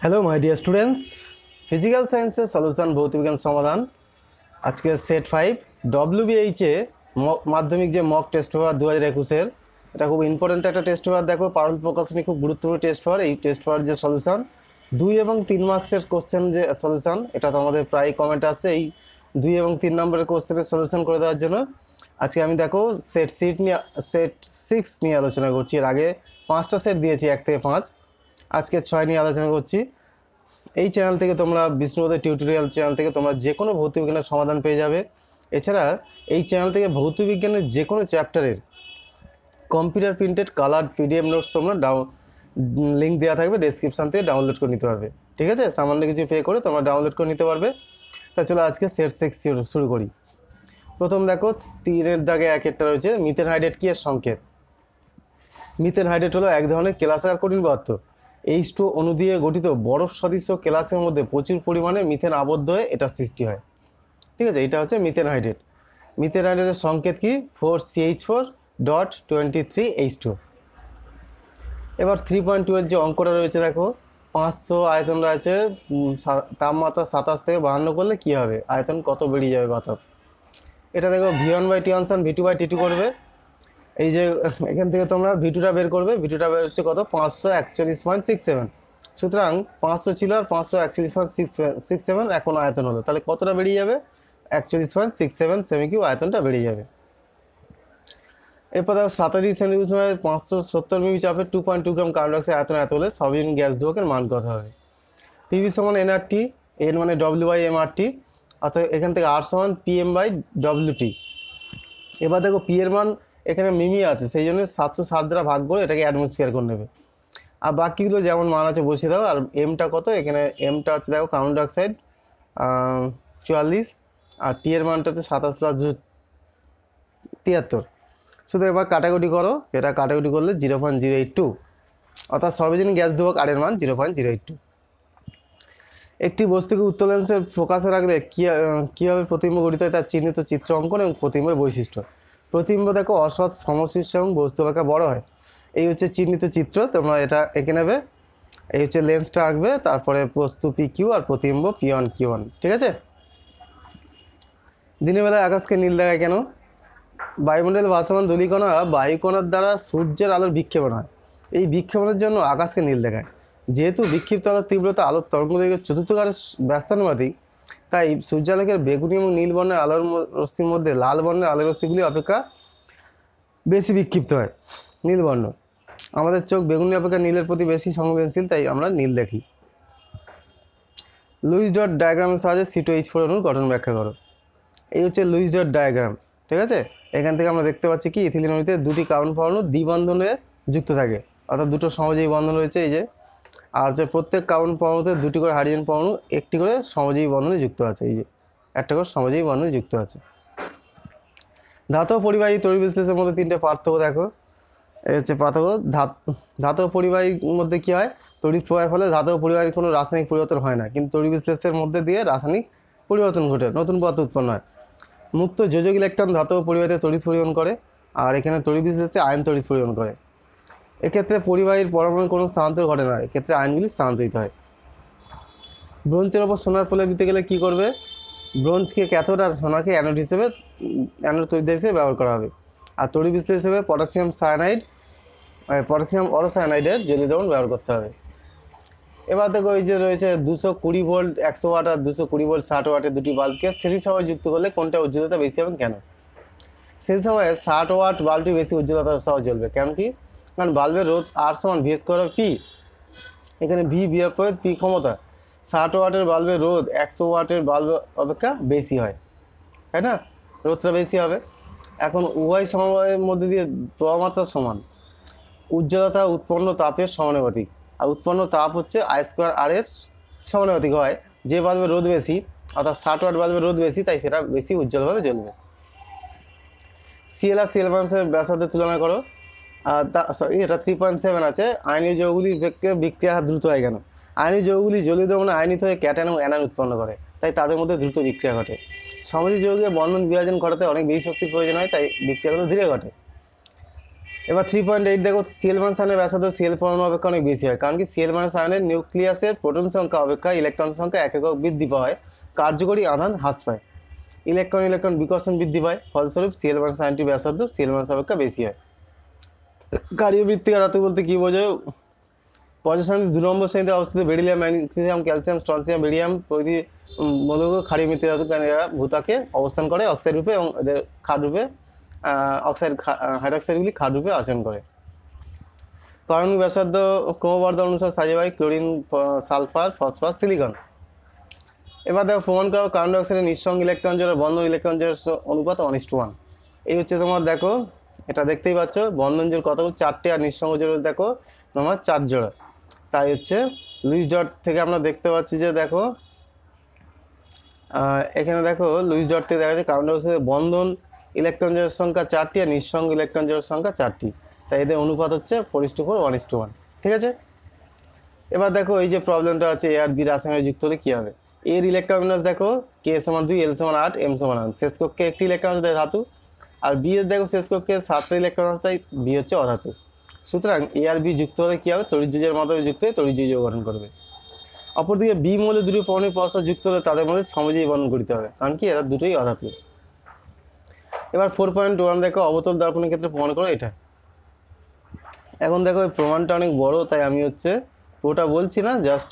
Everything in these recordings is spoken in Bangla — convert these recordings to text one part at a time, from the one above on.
Hello my dear students, physical साइंसेर सल्यूशन भौतिक विज्ञान समाधान आज के सेट 5 WBH माध्यमिक जो मक टेस्ट पेपर 2021 এটা খুব ইম্পর্টেন্ট একটা টেস্ট পেপার। দেখো পারুল প্রকাশনী খুব গুরুত্বপূর্ণ টেস্ট পেপার। এই টেস্ট পেপার যে সলিউশন 2 এবং 3 মার্কসের কোশ্চেন যে সলিউশন, এটা তোমাদের প্রায় কমেন্ট আসছে এই 2 এবং 3 নম্বরের কোশ্চেনের সলিউশন করে দেওয়ার জন্য। আজকে আমি দেখো সেট 6 নিয়ে আলোচনা করছি। এর আগে 5টা সেট দিয়েছি 1 থেকে 5, আজকে 6 নিয়ে আলোচনা করছি। এই চ্যানেল থেকে তোমরা বিষ্ণুপদের টিউটোরিয়াল চ্যানেল থেকে তোমরা যে কোনো ভৌতিক বিজ্ঞানের সমাধান পেয়ে যাবে। এছাড়া এই চ্যানেল থেকে ভৌতিক বিজ্ঞানের যে কোনো চ্যাপ্টারের computer printed colour PDF notes তোমরা লিঙ্ক দেওয়া থাকবে ডেসক্রিপশান থেকে ডাউনলোড করে নিতে পারবে। ঠিক আছে, সামান্য কিছু পে করে তোমরা ডাউনলোড করে নিতে পারবে। তা চলো আজকে সেট 6 শুরু করি। প্রথম দেখো 3-এর দাগে 1-একটা রয়েছে মিথেন হাইড্রেট কি এর সংকেত। মিথেন হাইড্রেট হলো এক ধরনের কেলাসাকার কঠিন পদার্থ। H2O অণু দিয়ে গঠিত বরফ সদৃশ কেলাসের মধ্যে প্রচুর পরিমাণে মিথেন আবদ্ধ হয়ে এটা সৃষ্টি হয়। ঠিক আছে, এটা হচ্ছে মিথেন হাইড্রেট। মিথেন হাইড্রেটের সংকেত কি 4CH4.23H2। এবার 3.2 এর যে অঙ্কটা রয়েছে দেখো, 500 আয়তন রয়েছে, তাপমাত্রা 27 থেকে 52 করলে কি হবে, আয়তন কত বেরিয়ে যাবে বাতাস। এটা দেখো V1/T1 V2/T2 করবে। এই যে এখান থেকে তোমরা V2টা বের করবে, V2টা বের হচ্ছে কত 541.67। সুতরাং 500 ছিল আর 541.67 এখন আয়তন হলো, তাহলে কতটা বেরিয়ে যাবে 41.67 সেমি কিউব আয়তনটা বেরিয়ে যাবে। এরপর দেখো 27 সেন্টিগ্রেড 570 মিলি চাপে 2.2 গ্রাম কার্বন ডাইঅক্সাইড আয়তন এত হলে সবইন গ্যাস ধ্রুবকের মান কত হবে। পিভি সমান NRT, এর মানে W/MRT, অর্থাৎ এখান থেকে R সমান PM/WT। এবার দেখো পি এর মান এখানে মিমি আছে, সেই জন্য 760 দ্বারা ভাগ করে এটাকে অ্যাটমসফিয়ার করে নেবে। আর বাকিগুলো যেমন মান আছে বসিয়ে দাও। আর এমটা কত, এখানে এমটা হচ্ছে দেখো কার্বন ডাইঅক্সাইড 44, আর টি এর মানটা হচ্ছে 27 + 73। শুধু এবার কাটাকুটি করো, এটা কাটাকুটি করলে 0.082, অর্থাৎ সর্বজনীন গ্যাস ধ্রুবক আর এর মান 0.082। একটি বস্তুকে উত্তল লেন্সের ফোকাসে রাখলে কীভাবে প্রতিবিম্ব গঠিত হয় তার চিহ্নিত চিত্র অঙ্কন এবং প্রতিবিম্বের বৈশিষ্ট্য। প্রতিবিম্ব দেখো অসৎ সমশীর্ষ এবং বস্তু এলাকা বড় হয়। এই হচ্ছে চিহ্নিত চিত্র, তোমরা এটা এঁকে নেবে। এই হচ্ছে লেন্সটা আঁকবে, তারপরে বস্তু PQ আর প্রতিবিম্ব P1 Q1। ঠিক আছে, দিনের বেলায় আকাশকে নীল দেখায় কেন। বায়ুমণ্ডলে ভাসমান ধূলিকণা বায়ুকণার দ্বারা সূর্যের আলোর বিক্ষেপণ হয়। এই বিক্ষেপণের জন্য আকাশকে নীল দেখায়। যেহেতু বিক্ষিপ্ত আলোর তীব্রতা আলোর তরঙ্গদৈর্ঘ্যের চতুর্থকারের ব্যস্তানুপাতিক, তাই সূর্যালোকের বেগুনি এবং নীল বর্ণের আলোর রশ্মির মধ্যে লাল বর্ণের আলোর রশ্মিগুলি অপেক্ষা বেশি বিক্ষিপ্ত হয়। নীল বর্ণ, আমাদের চোখ বেগুনি অপেক্ষা নীলের প্রতি বেশি সংবেদনশীল, তাই আমরা নীল দেখি। লুইস ডট ডায়াগ্রামের সাহায্যে C2H4 অণুর গঠন ব্যাখ্যা করো। এই হচ্ছে লুইস ডট ডায়াগ্রাম। ঠিক আছে, এখান থেকে আমরা দেখতে পাচ্ছি কি ইথিলিন অণুতে দুটি কার্বন পরমাণু দ্বিবন্ধনে যুক্ত থাকে, অর্থাৎ দুটো সমযোজী বন্ধন রয়েছে এই যে। আর যে প্রত্যেক কার্বন পরমাণুতে দুটি করে হাইড্রোজেন পরমাণু একটি করে সমযোজী বন্ধনে যুক্ত আছে, এই যে একটা করে সমযোজী বন্ধনে যুক্ত আছে। ধাতব পরিবাহী তড়িৎ বিশ্লেষণের মধ্যে 3টে পার্থক্য দেখো। এই হচ্ছে পার্থক্য। ধাতব পরিবাহীর মধ্যে কী হয়, তড়িৎ প্রবাহের ফলে ধাতব পরিবাহীর কোনো রাসায়নিক পরিবর্তন হয় না, কিন্তু তড়িৎ বিশ্লেষণের মধ্যে দিয়ে রাসায়নিক পরিবর্তন ঘটে, নতুন পদার্থ উৎপন্ন হয়। মুক্ত যোজক ইলেকট্রন ধাতব পরিবাহীতে তড়িৎ পরিবহন করে, আর এখানে তড়িৎ বিশ্লেষণে আয়ন তড়িৎ পরিবহন করে। এক্ষেত্রে পরিবাহীর পরমাণুর কোনো স্থানান্তর ঘটে না, এক্ষেত্রে আয়নগুলি স্থানান্তরিত হয়। ব্রোঞ্জের ওপর সোনার প্রলেপ দিতে গেলে কী করবে, ব্রোঞ্জকে ক্যাথোড আর সোনাকে অ্যানোড হিসেবে অ্যানোড তড়িৎ হিসেবে ব্যবহার করা হবে। আর তড়িৎ বিশ্লেষণ হিসেবে পটাশিয়াম অরোসায়ানাইডের জলীয় দ্রবণ ব্যবহার করতে হবে। এবার দেখো এই যে রয়েছে 220 ভোল্ট 100 ওয়াট আর 220 ভোল্ট 60 ওয়াটের দুটি বাল্বকে শ্রেণী সময় যুক্ত করলে কোনটা উজ্জ্বলতা বেশি হবে কেন। সেই সময়ে 60 ওয়াট বাল্বটি বেশি উজ্জ্বলতা সহ জ্বলবে, কেন কি, কারণ বাল্বের রোধ R সমান V² P, এখানে V বিয়োগ P ক্ষমতা। 60 ওয়াটের বাল্বের রোধ 100 ওয়াটের বাল্ব অপেক্ষা বেশি হয়, তাই না, রোধটা বেশি হবে। এখন উভয় সময়ের মধ্যে দিয়ে প্রবাহমাত্রা সমান, উজ্জ্বলতা উৎপন্ন তাপের সমানুপাতিক, আর উৎপন্ন তাপ হচ্ছে I²R এর সমানুপাতিক হয়। যে বাল্বের রোধ বেশি, অর্থাৎ 60 ওয়াট বাল্বের রোধ বেশি, তাই সেটা বেশি উজ্জ্বলভাবে জ্বলবে। Cl আর Cl- এর ব্যাসার্ধের তুলনা করো। এটা 3.7 আছে। আয়নীয় যৌগগুলির বিক্রিয়া দ্রুত হয় কেন, আয়নীয় যৌগগুলি জলীয় দ্রবণে আয়নিত হয়ে ক্যাটায়ন এবং অ্যানায়ন উৎপন্ন করে, তাই তাদের মধ্যে দ্রুত বিক্রিয়া ঘটে। সমযোজী যৌগে বন্ধন বিভাজন ঘটাতে অনেক বেশি শক্তির প্রয়োজন হয়, তাই বিক্রিয়াগুলো ধীরে ঘটে। এবার 3.8 দেখো, সিএল1 আয়নের ব্যাসার্ধ সিএল পরমাণু অপেক্ষা অনেক বেশি হয়, কারণ কি সিএল1 আয়নের নিউক্লিয়াসের প্রোটন সংখ্যা অপেক্ষা ইলেকট্রন সংখ্যা এক একক বৃদ্ধি পায়, কার্যকরী আধান হ্রাস পায়, ইলেকট্রন বিকর্ষণ বৃদ্ধি পায়, ফলস্বরূপ সিএল1 আয়নটির ব্যাসার্ধ সিএল1 অপেক্ষা বেশি হয়। কার্যবৃত্তিক ধাতু বলতে কি বোঝো? পর্যায় 2 নম্বর শ্রেণীতে অবস্থিত beryllium, magnesium, calcium, strontium, barium প্রভৃতি মৌলগুলো ক্ষারীয় মৃত্তিকা ধাতু, কারণ এরা ভূত্বকে অবস্থান করে অক্সাইড রূপে এবং এদের ক্ষার রূপে হাইড্রক্সাইডগুলি ক্ষার রূপে আচরণ করে। পারমাণবিক ব্যাসার্ধ ক্রমবর্ধমান অনুসারে সাজে হয় ক্লোরিন, সালফার, ফসফরাস, সিলিকন। এবার দেখো প্রমাণ করো কার্বন ডাইঅক্সাইডের নিঃসঙ্গ ইলেকট্রন জোড়া বন্ধন ইলেকট্রন জোড়ার অনুপাত 1:1। এই হচ্ছে তোমার, দেখো এটা দেখতেই পাচ্ছ, বন্ধন জোড় কত 4টে আর নিঃসঙ্গ জোড় দেখো তোমার 4 জোড়া। তাই হচ্ছে লুইস ডট থেকে আমরা দেখতে পাচ্ছি যে দেখো এখানে দেখো লুইস ডট থেকে দেখা যাচ্ছে কার্বন ডাইঅক্সাইডের বন্ধন ইলেকট্রন জোড়ের সংখ্যা 4টি আর নিঃসঙ্গ ইলেকট্রন জোড়ের সংখ্যা 4টি, তাই এদের অনুপাত হচ্ছে 4:4 1:1। ঠিক আছে। এবার দেখো এই যে প্রবলেমটা আছে, এ আর বি রাসায়নিক যুক্ত হলে কী হবে। এর ইলেকট্রন বিন্যাস দেখো K = 2, L = 8, M = 9, শেষ কক্ষে একটি ইলেকট্রন আছে ধাতু, আর বি এর দেখো শেষ কক্ষে 7টা ইলেকট্রন আছে, তাই বি হচ্ছে অধাতু। সুতরাং এ আর বি যুক্ত হলে কী হবে, তড়িৎদ্বীজের মাধ্যমে যুক্ত হয়ে তড়িৎদ্বীজ গঠন করবে। অপরদিকে বি মৌলের দুটি পরমাণু পরস্পর যুক্ত হলে তাদের মধ্যে সমযোজী বন্ধন গঠিত হবে, কারণ কি এরা দুটোই অধাতু। এবার 4.1 দেখো অবতল দর্পণের ক্ষেত্রে প্রমাণ করো এটা। এখন দেখো এই প্রমাণটা অনেক বড়, তাই আমি হচ্ছে ওটা বলছি না, জাস্ট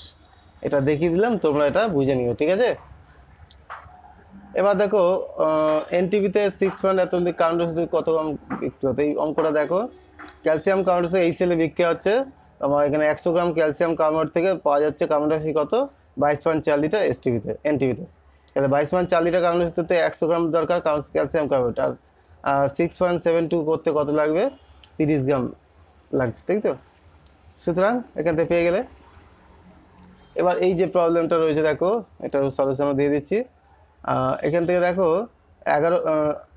এটা দেখিয়ে দিলাম, তোমরা এটা বুঝে নিও। ঠিক আছে। এবার দেখো এনটিভিতে 6 এত কার্বন ডাইঅক্সাইড কত কম বিক্রিয়া হতো, এই অঙ্কটা দেখো। ক্যালসিয়াম কার্বন ডাইঅক্সাইড এই সেলে বিক্রিয়া হচ্ছে তোমার এখানে 100 গ্রাম ক্যালসিয়াম কার্বনেট থেকে পাওয়া যাচ্ছে কার্বন ডাইঅক্সাইড কত 22.4 লিটার এনটিভিতে। তাহলে 22.4 লিটার কার্বন ডাইঅক্সাইডতে 100 গ্রাম দরকার ক্যালসিয়াম কার্বনেট, আর 6.72 করতে কত লাগবে, 30 গ্রাম লাগছে, তাই তো। সুতরাং এখান থেকে পেয়ে গেলে। এবার এই যে প্রবলেমটা রয়েছে দেখো, এটার সলিউশন দিয়ে দিচ্ছি। এখান থেকে দেখো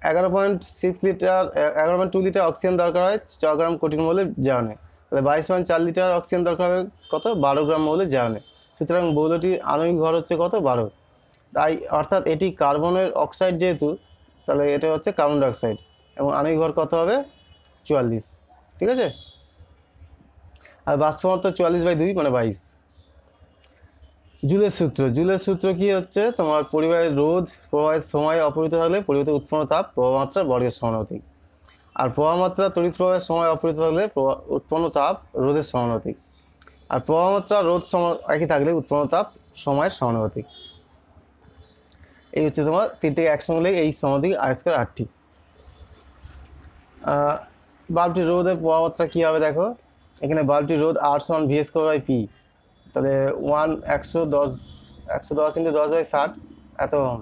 11.6 লিটার 11.2 লিটার অক্সিজেন দরকার হয় 6 গ্রাম কঠিন মৌলের জারণে, তাহলে 22.4 লিটার অক্সিজেন দরকার হবে কত 12 গ্রাম মৌলের জারণে। সুতরাং মৌলটির আণবিক ভর হচ্ছে কত 12, তাই অর্থাৎ এটি কার্বনের অক্সাইড যেহেতু, তাহলে এটা হচ্ছে কার্বন ডাইঅক্সাইড এবং আণবিক ভর কত হবে 44। ঠিক আছে। আর বাষ্পমাত্রা 44/2 মানে 22। জুলের সূত্র কি হচ্ছে তোমার, পরিবাহের রোধ প্রবাহের সময় অপরিত থাকলে পরিবাহিত উৎপন্ন তাপ প্রবাহমাত্রা বর্গের সমানুপাতিক, আর প্রবাহমাত্রা তড়িৎ প্রবাহের সময় অপরিত থাকলে উৎপন্ন তাপ রোধের সমানুপাতিক, আর প্রবাহমাত্রা রোধ একই থাকলে উৎপন্ন তাপ সময়ের সমানুপাতিক। এই হচ্ছে তোমার তিনটে একসঙ্গে এই সমানুপাতিক আয়স্কার 8টি। বাল্বটির রোধের প্রবাহমাত্রা কী হবে দেখো, এখানে বাল্বটির রোধ R= V²/P, তাহলে 110 × 10/60 এত ওহম,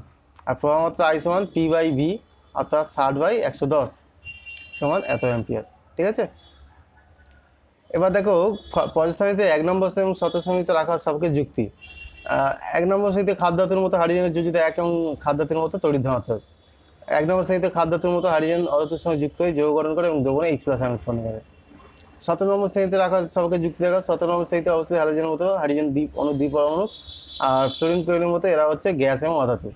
আর প্রবাহমাত্রা I = P/V অর্থাৎ 60/110 সমান এত অ্যাম্পিয়ার। ঠিক আছে। এবার দেখো পরের শ্রেণীতে 1 নম্বর এবং 17 শ্রেণীতে রাখা সাপেক্ষে যুক্তি। 1 নম্বর শ্রেণীতে খাদ্যাতুর মতো হাইড্রোজেনের যোজিত 1 এবং খাদ্যাতুর মতো তড়িৎ ধনাত্মক। 1 নম্বর শ্রেণীতে খাদ্যাতুর মতো হাইড্রোজেন অধাতুর সঙ্গে যুক্ত হয়ে যৌগ গঠন করে এবং দ্রবণে H+ আয়ন উৎপন্ন করে। 17 নম্বর শ্রেণীতে রাখা সাপেক্ষে যুক্তি দেখা, 17 নম্বর শ্রেণীতে অবস্থিত হ্যালোজেনের মতো হাইড্রোজেন দ্বিপরমাণু, আর ফ্লোরিন ক্লোরিনের মতো এরা হচ্ছে গ্যাস এবং অধাতু।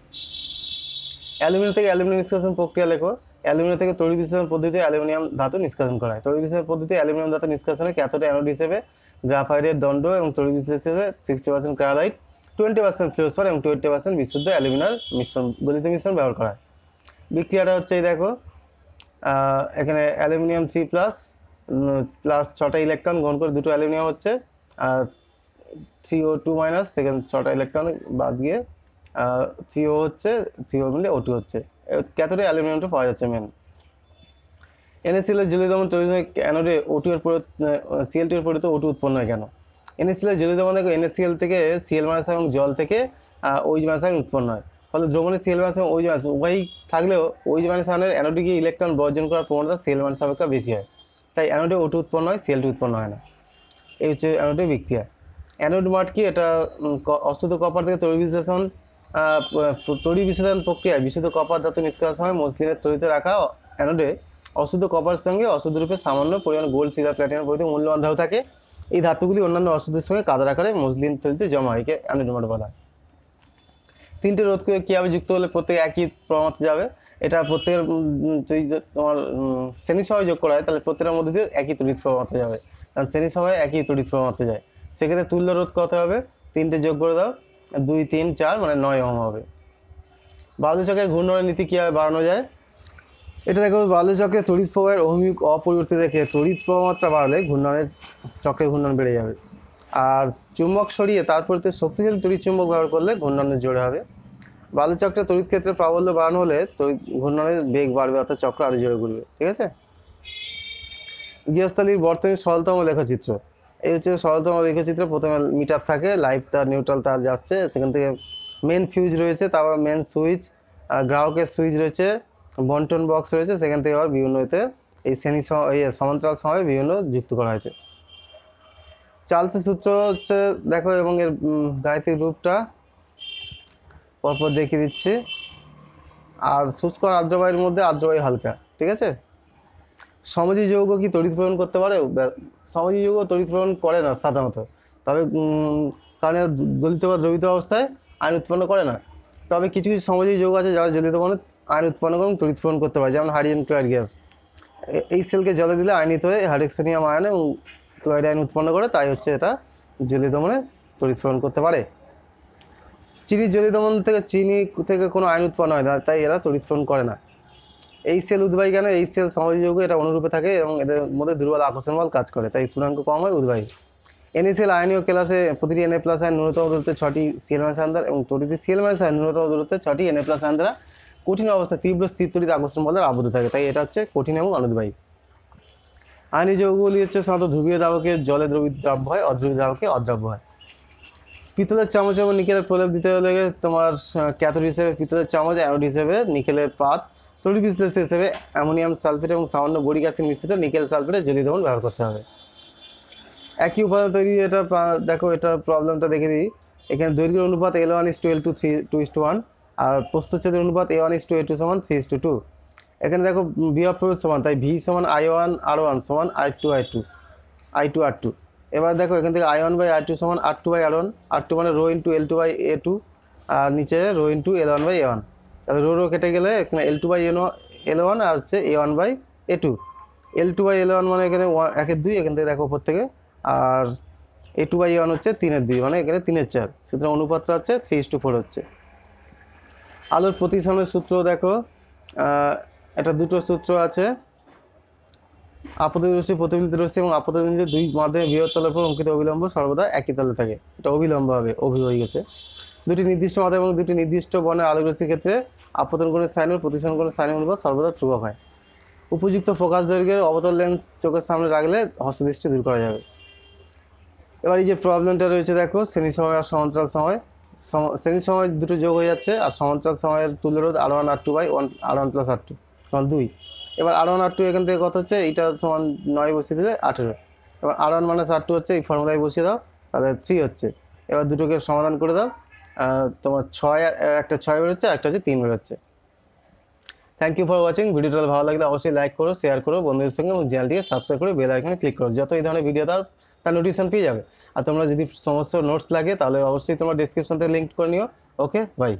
অ্যালুমিনিয়াম থেকে অ্যালুমিনিয়াম নিষ্কাশন প্রক্রিয়া লেখো। অ্যালুমিনিয়াম থেকে তড়িৎ বিশ্লেষণ পদ্ধতিতে অ্যালুমিনিয়াম ধাতু নিষ্কাশন করা হয়। তড়িৎ বিশ্লেষণ পদ্ধতিতে অ্যালুমিনিয়াম ধাতু নিষ্কাশনে ক্যাথোডে অ্যানোড হিসেবে গ্রাফাইটের দণ্ড এবং তড়িৎ বিশ্লেষণে 60% ক্রায়োলাইট, 20% ফ্লুরোসফর এবং 20% বিশুদ্ধ অ্যালুমিনার মিশ্রণ গলিত মিশ্রণ ব্যবহার করা হয়। বিক্রিয়াটা হচ্ছে এই দেখো, এখানে অ্যালুমিনিয়াম 3+ প্লাস 6টা ইলেকট্রন গ্রহণ করে 2টো অ্যালুমিনিয়াম হচ্ছে, আর 3O2- থেকে 6টা ইলেকট্রন বাদ গিয়ে 3O হচ্ছে, 3O মিলে O2 হচ্ছে। ক্যাথোডে অ্যালুমিনিয়ামটা পাওয়া যাচ্ছে মেন। NaCl জলীয় দ্রবণ তৈরি হয় অ্যানোডে O2 এর Cl2 এর পরিবর্তে O2 উৎপন্ন হয় কেন? NaCl জলীয় দ্রবণ দেখো NaCl থেকে Cl- এবং জল থেকে OH- উৎপন্ন হয়, ফলে দ্রবণে Cl- এবং OH- উভয়ই থাকলেও OH- আয়নের অ্যানোডে গিয়ে ইলেকট্রন বর্জন করার প্রবণতা Cl- অপেক্ষা বেশি হয়, তাই অ্যানোডে O2 উৎপন্ন হয়, Cl2 উৎপন্ন হয় না। এই হচ্ছে অ্যানোডের বিক্রিয়া। অ্যানোড মাঠ কি, এটা অশুদ্ধ কপার থেকে তড়িৎ বিশ্লেষণ প্রক্রিয়ায় বিশুদ্ধ কপার ধাতু নিষ্কাশনের সময় মসলিনের তড়িতে রাখা অ্যানোডে অশুদ্ধ কপার সঙ্গে অশুদ্ধ রূপে সামান্য পরিমাণ গোল্ড, সিলভার, প্ল্যাটিনাম প্রভৃতি মূল্যবান ধাতু থাকে। এই ধাতুগুলি অন্যান্য অশুদ্ধের সঙ্গে কাদার আকারে মসলিন তড়িতে জমা হয়, একে অ্যানোড মাঠ বলা হয়। তিনটে রোধকে কীভাবে যুক্ত হলে প্রত্যেকে একই প্রমাত্রা যাবে, এটা প্রত্যেকের যদি তোমার শ্রেণী সময় যোগ করা হয় তাহলে প্রত্যেকের মধ্যে দিয়ে একই তড়িৎ প্রমাত্রা যাবে, কারণ শ্রেণী সময় একই তড়িৎ প্রমাত্রা যায়। সেক্ষেত্রে তুল্য রোধ কত হবে, 3টে যোগ করে দাও, 2 3 4 মানে 9 ওহম হবে। বার্নৌলি চক্রের ঘূর্ণনের নীতি কীভাবে বাড়ানো যায়, এটা দেখো বার্নৌলি চক্রে তড়িৎ প্রবাহের ohmic অপরিবর্তিত রেখে তড়িৎ প্রমাত্রা বাড়লে চক্রের ঘূর্ণন বেড়ে যাবে। আর চুম্বক সরিয়ে তারপরে শক্তিশালী তড়িৎ চুম্বক ব্যবহার করলে ঘূর্ণনের জোরে হবে। বার্নৌলি চক্রে তড়িৎ ক্ষেত্রে প্রাবল্য বাড়ানো হলে তড়িৎ ঘূর্ণনের বেগ বাড়বে, অর্থাৎ চক্র আরও জোরে ঘুরবে। ঠিক আছে। গৃহস্থালির বর্তনীর সরলতম লেখচিত্র, এই হচ্ছে সরলতম লেখচিত্র। প্রথমে মিটার থাকে, লাইভ তার, নিউট্রাল তার যাচ্ছে, সেখান থেকে মেন ফিউজ রয়েছে, তারপর মেন সুইচ, গ্রাহকের সুইচ রয়েছে, বন্টন বক্স রয়েছে, সেখান থেকে আবার বিভিন্ন এতে এই সমান্তরাল সময় বিভিন্ন যুক্ত করা হয়েছে। চার্লসের সূত্র হচ্ছে দেখো, এবং এর গাণিতিক রূপটা পরপর দেখিয়ে দিচ্ছি। আর শুষ্ক আর আর্দ্র বায়ুর মধ্যে আর্দ্র বায়ু হালকা। ঠিক আছে। সমযোজী যৌগ কি তড়িৎ প্রেরণ করতে পারে? সমযোজী যৌগ তড়িৎ প্রেরণ করে না সাধারণত, তবে কারণ এরা গলিত বা দ্রবিত অবস্থায় আয়ন উৎপন্ন করে না। তবে কিছু কিছু সমযোজী যৌগ আছে যারা জ্বলিত বনে আয়ন উৎপন্ন করে তড়িৎ প্রেরণ করতে পারে, যেমন হাইড্রোজেন ক্লোরাইড গ্যাস। এই সেলকে জলে দিলে আয়নিত হয়ে হাইড্রোক্সিনিয়াম আয়ন এবং ক্লোরাইড আয়ন উৎপন্ন করে, তাই হচ্ছে এটা জ্বলিত বনে তড়িৎ প্রেরণ করতে পারে। চিনির জ্বলিত বন থেকে কোনো আয়ন উৎপন্ন হয় না, তাই এরা তড়িৎ প্রেরণ করে না। এই সেল উদ্বায়ী কেন? এই সেল সমযোজী যৌগ, এটা অনুরূপে থাকে এবং এদের মধ্যে দুর্বল আকর্ষণ বল কাজ করে, তাই স্ফুটনাঙ্ক কম হয়, উদ্বায়ী। NaCl আয়নীয় ক্লাসে প্রতিটি Na+ আয়ন ন্যূনতম দূরত্বে 6টি Cl- আয়ন দ্বারা এবং প্রতিটি Cl- আয়ন ন্যূনতম দূরত্বে 6টি Na+ আয়ন দ্বারা কঠিন অবস্থায় তীব্র স্থির তড়িৎ আকর্ষণ বল দ্বারা আবদ্ধ থাকে, তাই এটা হচ্ছে কঠিন এবং অনুদ্বায়ী। আয়নীয় যৌগগুলি হচ্ছে সাধারণত ধ্রুবীয় দ্রাবকে জলে দ্রাব্য হয়, অধ্রুবীয় দ্রাবকে অদ্রাব্য হয়। পিতলের চামচ এবং নিকেলের প্রলেপ দিতে হলে তোমার ক্যাথোড হিসেবে পিতলের চামচ, অ্যানোড হিসেবে নিকেলের পাত, তড়িৎ বিশ্লেষক হিসেবে অ্যামোনিয়াম সালফেট এবং সামান্য বোরিক অ্যাসিড মিশ্রিত নিকেল সালফেটের জ্বলিত দ্রবণ ব্যবহার করতে হবে। একই উপাদান তৈরি, এটা দেখো, এটা প্রবলেমটা দেখে দিই। এখানে দৈর্ঘ্যের অনুপাত L1:L2 2:1, আর প্রস্থচ্ছেদের অনুপাত A1:A2 সমান 3:2। এখানে দেখো বিভব প্রভেদ সমান, তাই V সমান I1R1 সমান I2R2। এবার দেখো এখান থেকে I1/R2 সমান R2/R1, R2 মানে রো ইন্টু L2/A2, আর নিচে রো ইন্টু L1/A1। তাহলে রো কেটে গেলে এখানে L2/L1 আর হচ্ছে A1/A2। L2/L1 মানে এখানে 1/2, এখান থেকে দেখো উপর থেকে, আর A2/A1 হচ্ছে 3/2, মানে এখানে 3/4, সুতরাং অনুপাতটা হচ্ছে 3:4 হচ্ছে। আলোর প্রতিসরণের সূত্র দেখো, এটা দুটো সূত্র আছে। আপতিত রশ্মি, প্রতিফলিত রশ্মি এবং আপতিত বিন্দু দুই মাধ্যমে বৃহৎ তলের উপর অঙ্কিত অবিলম্ব সর্বদা একই তলে থাকে, এটা অবিলম্ব হবে, হয়ে গেছে। দুটি নির্দিষ্ট মাধ্যম এবং দুটি নির্দিষ্ট বর্ণের আলোক রশ্মির ক্ষেত্রে আপতন কোণের সাইন ও প্রতিসরণ কোণের সাইন অনুপাত সর্বদা ধ্রুবক হয়। উপযুক্ত ফোকাস দৈর্ঘ্যের অবতল লেন্স চোখের সামনে রাখলে হস্তদৃষ্টি দূর করা যাবে। এবার এই যে প্রবলেমটা রয়েছে দেখো, শ্রেণী সময় আর সমান্তরাল সময়। শ্রেণী সময় দুটো যোগ হয়ে যাচ্ছে, আর সমান্তরাল সময়ের তুল্য রোধ R1R2/1 R1 + R2 সমান 2। এবার R1 R2 এখান থেকে কত হচ্ছে, এইটা সমান 9 বসিয়ে দিলে 18। এবার R1 - R2 হচ্ছে, এই ফর্মুলায় বসিয়ে দাও, তাহলে 3 হচ্ছে। এবার দুটোকে সমাধান করে দাও, তোমার 6, একটা 6 বেরোচ্ছে, একটা হচ্ছে 3 বেরোচ্ছে। Thank you for watching. ভিডিওটা ভালো লাগলে অবশ্যই লাইক করো, শেয়ার করো বন্ধুদের সঙ্গে, এবং চ্যানেলটিকে সাবস্ক্রাইব করে বেল আইকনে ক্লিক করো, যত এই ধরনের ভিডিও তার নোটিফিকেশন পেয়ে যাবে। আর তোমরা যদি সমস্ত নোটস লাগে তাহলে অবশ্যই তোমরা ডেসক্রিপশন থেকে লিঙ্ক করে নিও। ওকে, বাই।